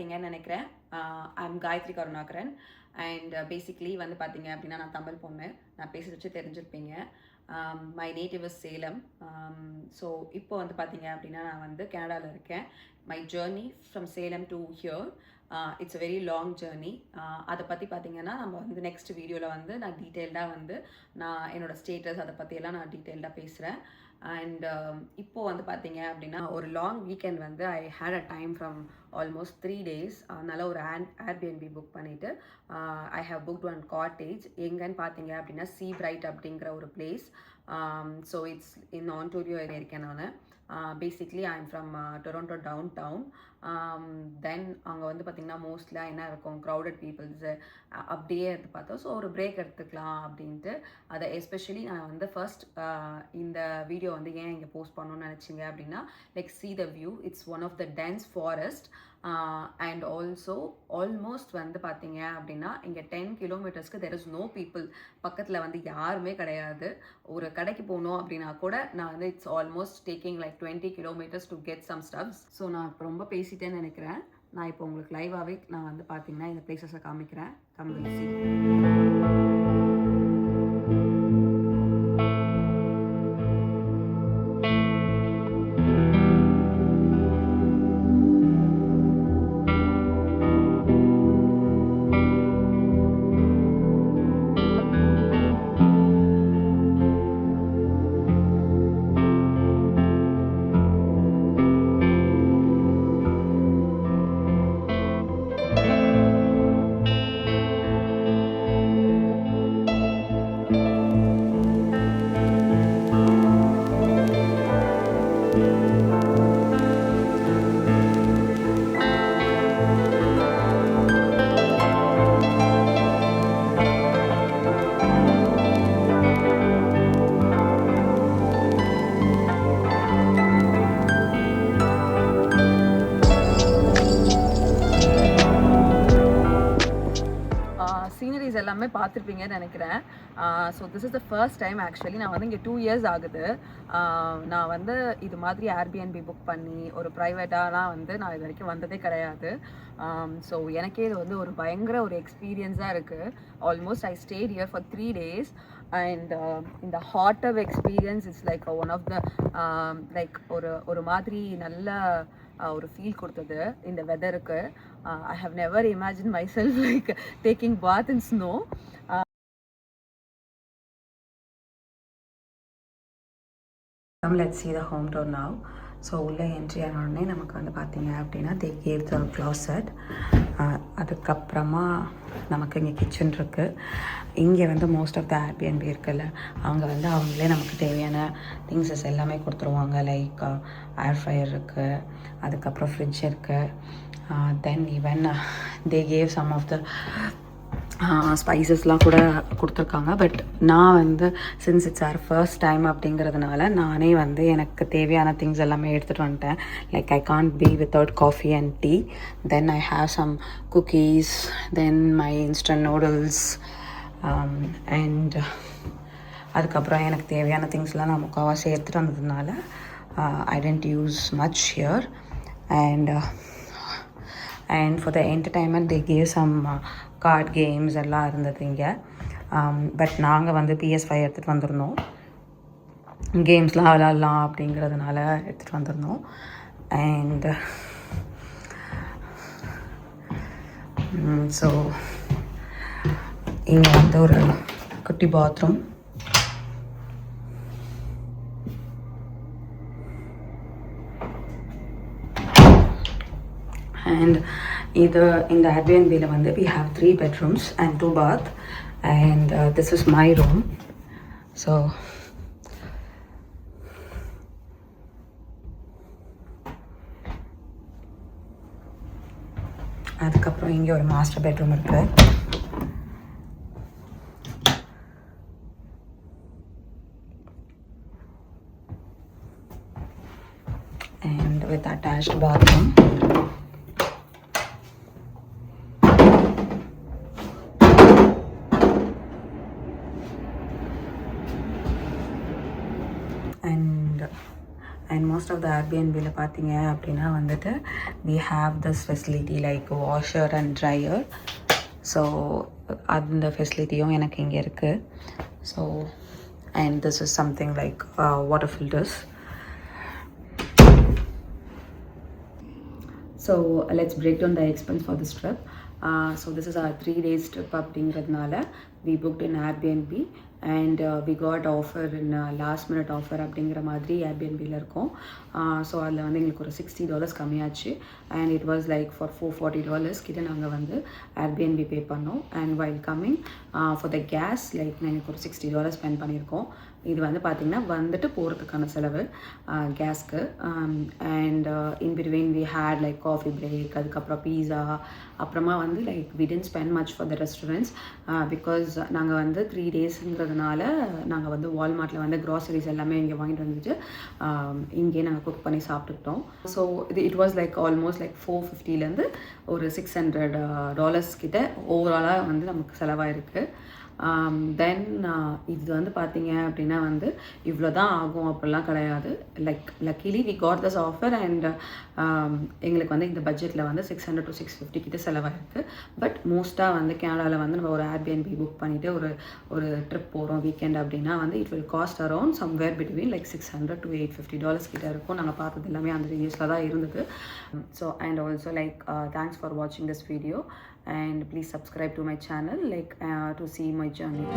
கேள்விப்பட்டிருப்பீங்கன்னு நினைக்கிறேன். I'm Gayathri Karunakaran. And basically வந்து பார்த்தீங்க அப்படின்னா நான் தமிழ் பொண்ணு. நான் பேசுகிறத வச்சு தெரிஞ்சிருப்பீங்க. My native is Salem. So இப்போ வந்து பார்த்தீங்க அப்படின்னா நான் வந்து கனடாவில் இருக்கேன். My journey from Salem to here, it's a very long journey. அதை பற்றி பார்த்தீங்கன்னா நம்ம வந்து நெக்ஸ்ட் வீடியோவில் வந்து நான் டீட்டெயில்டாக வந்து நான் என்னோடய ஸ்டேட்டஸ் அதை பற்றியெல்லாம் நான் டீட்டெயில்டாக பேசுகிறேன். அண்ட் இப்போது வந்து பார்த்தீங்க அப்படின்னா ஒரு லாங் வீக்கெண்ட் வந்து I had a time from almost 3 days. அதனால் ஒரு ஏர்பிஎன்பி புக் பண்ணிவிட்டு I have booked one cottage. எங்கன்னு பார்த்தீங்க அப்படின்னா சீ பிரைட் அப்படிங்கிற ஒரு place. So it's in Ontario இருக்கேன் நான். Basically I am from Toronto downtown. Then அங்கே வந்து பார்த்திங்கன்னா மோஸ்ட்லியாக என்ன இருக்கும், க்ரௌடட் பீப்புள்ஸு அப்படியே எடுத்து பார்த்தோம். ஸோ ஒரு பிரேக் எடுத்துக்கலாம் அப்படின்ட்டு அதை எஸ்பெஷலி நான் வந்து ஃபர்ஸ்ட் இந்த வீடியோ வந்து ஏன் இங்கே போஸ்ட் பண்ணணும்னு நினச்சிங்க அப்படின்னா, like see the view, it's one of the dense forest. And also almost வந்து பார்த்தீங்க அப்படின்னா இங்கே 10 kilometers there is no people. பக்கத்தில் வந்து யாருமே கிடையாது. ஒரு கடைக்கு போகணும் அப்படின்னா கூட நான் வந்து it's almost taking like 20 kilometers to get some stuffs. So நான் இப்போ ரொம்ப பேசிட்டேன்னு நினைக்கிறேன். நான் இப்போ உங்களுக்கு லைவாகவே நான் வந்து பார்த்தீங்கன்னா இந்த பிளேசஸை காமிக்கிறேன். கம்பல்சி சீனரிஸ் எல்லாமே பார்த்துருப்பீங்கன்னு நினைக்கிறேன். So this is the first time actually நான் வந்து இங்கே 2 years ஆகுது. நான் வந்து இது மாதிரி ஏர்பிஎன்பி புக் பண்ணி ஒரு ப்ரைவேட்டாலாம் வந்து நான் இது வரைக்கும் வந்ததே கிடையாது. ஸோ எனக்கே இது வந்து ஒரு பயங்கர ஒரு எக்ஸ்பீரியன்ஸாக இருக்குது. Almost I stayed here for 3 days. And இந்த hot tub experience it's like one of the like ஒரு மாதிரி நல்ல ஒரு ஃபீல் கொடுத்தது இந்த வெதருக்கு. I have never imagine my self like taking bath in snow. Let's see the home tour now. So உள்ளே entry ஆனோடனே நமக்கு வந்து பார்த்தீங்க அப்படின்னா they gave the closet. அதுக்கப்புறமா நமக்கு இங்கே கிச்சன் இருக்குது. இங்கே வந்து மோஸ்ட் ஆஃப் த ஏர்பிஎன்பி இருக்குல்ல, அவங்க வந்து அவங்களே நமக்கு தேவையான திங்ஸஸ் எல்லாமே கொடுத்துருவாங்க. லைக் ஏர் ஃப்ரையர் இருக்குது, அதுக்கப்புறம் ஃப்ரிட்ஜ் இருக்குது. Then even they gave some of the ஸ்பைசஸ்லாம் கூட கொடுத்துருக்காங்க. பட் நான் வந்து since it's our first time அப்படிங்கிறதுனால நானே வந்து எனக்கு தேவையான திங்ஸ் எல்லாமே எடுத்துகிட்டு வந்துட்டேன். Like I can't be without coffee and tea. Then I have some cookies, then my instant noodles, and அதுக்கப்புறம் எனக்கு தேவையான திங்ஸ்லாம் நான் முக்கால்வாசி எடுத்துகிட்டு வந்ததுனால I didn't use much here. And for the entertainment they gave some card games எல்லாம் இருந்தது இங்கே. பட் நாங்கள் வந்து PS5 எடுத்துகிட்டு வந்திருந்தோம். கேம்ஸ்லாம் விளாட்லாம் அப்படிங்கிறதுனால எடுத்துகிட்டு வந்திருந்தோம். அண்ட் ஸோ இங்கே வந்து ஒரு குட்டி பாத்ரூம். அண்ட் இது இந்த ஏர்பிஎன்பியில் வந்து we have 3 bedrooms and 2 bath. And this is my room. So அதுக்கப்புறம் இங்கே ஒரு மாஸ்டர் பெட்ரூம் இருக்குது. And with attached bathroom. And most of the ஏர்பிஎன்பியில் பார்த்தீங்க அப்படின்னா வந்துட்டு we have this facility like washer and dryer. So அந்த ஃபெசிலிட்டியும் எனக்கு இங்கே இருக்குது. So and this is something like water filters. So let's break down the expense for this trip. So this is our 3 days trip அப்படிங்கிறதுனால we booked in Airbnb and we got offer in last minute offer அப்படிங்கிற மாதிரி ஏர்பிஎன்பியில் இருக்கும். So அதில் வந்து எங்களுக்கு ஒரு $60 கம்மியாச்சு. And it was like for $440 கிட்ட நாங்கள் வந்து ஏர்பிஎன்பி பே பண்ணோம். And while coming for the gas like எங்களுக்கு ஒரு $60 ஸ்பெண்ட் பண்ணியிருக்கோம். இது வந்து பார்த்திங்கன்னா வந்துட்டு போகிறதுக்கான செலவு கேஸ்க்கு. And in between we had like coffee break, அதுக்கப்புறம் பீஸா, அப்புறமா வந்து like we didn't spend much for the restaurants because நாங்கள் வந்து 3 டேஸுங்கிறதுனால நாங்கள் வந்து வால்மார்ட்டில் வந்து க்ராசரிஸ் எல்லாமே இங்கே வாங்கிட்டு வந்துட்டு இங்கேயே நாங்கள் குக் பண்ணி சாப்பிட்டுக்கிட்டோம். So it was like almost like $450 ஒரு $600 கிட்ட ஓவராலாக வந்து நமக்கு செலவாயிருக்கு. தென் இது வந்து பார்த்தீங்க அப்படின்னா வந்து இவ்வளோ தான் ஆகும் அப்படிலாம் கிடையாது. Like luckily we got this offer and எங்களுக்கு வந்து இந்த பட்ஜெட்டில் வந்து $600 to $650 கிட்ட செலவாயிருக்கு. பட் மோஸ்ட்டாக வந்து கேனடாவில் வந்து நம்ம ஒரு ஏர்பிஎன்பி புக் பண்ணிவிட்டு ஒரு ட்ரிப் போகிறோம் வீக்கெண்ட் அப்படின்னா வந்து it will cost around somewhere between like $600 to $850 கிட்ட இருக்கும். நாங்கள் பார்த்தது எல்லாமே அந்த ரேஞ்சில் தான் இருந்தது. So and also like thanks for வாட்சிங் this video and please subscribe to my channel like to see my journey.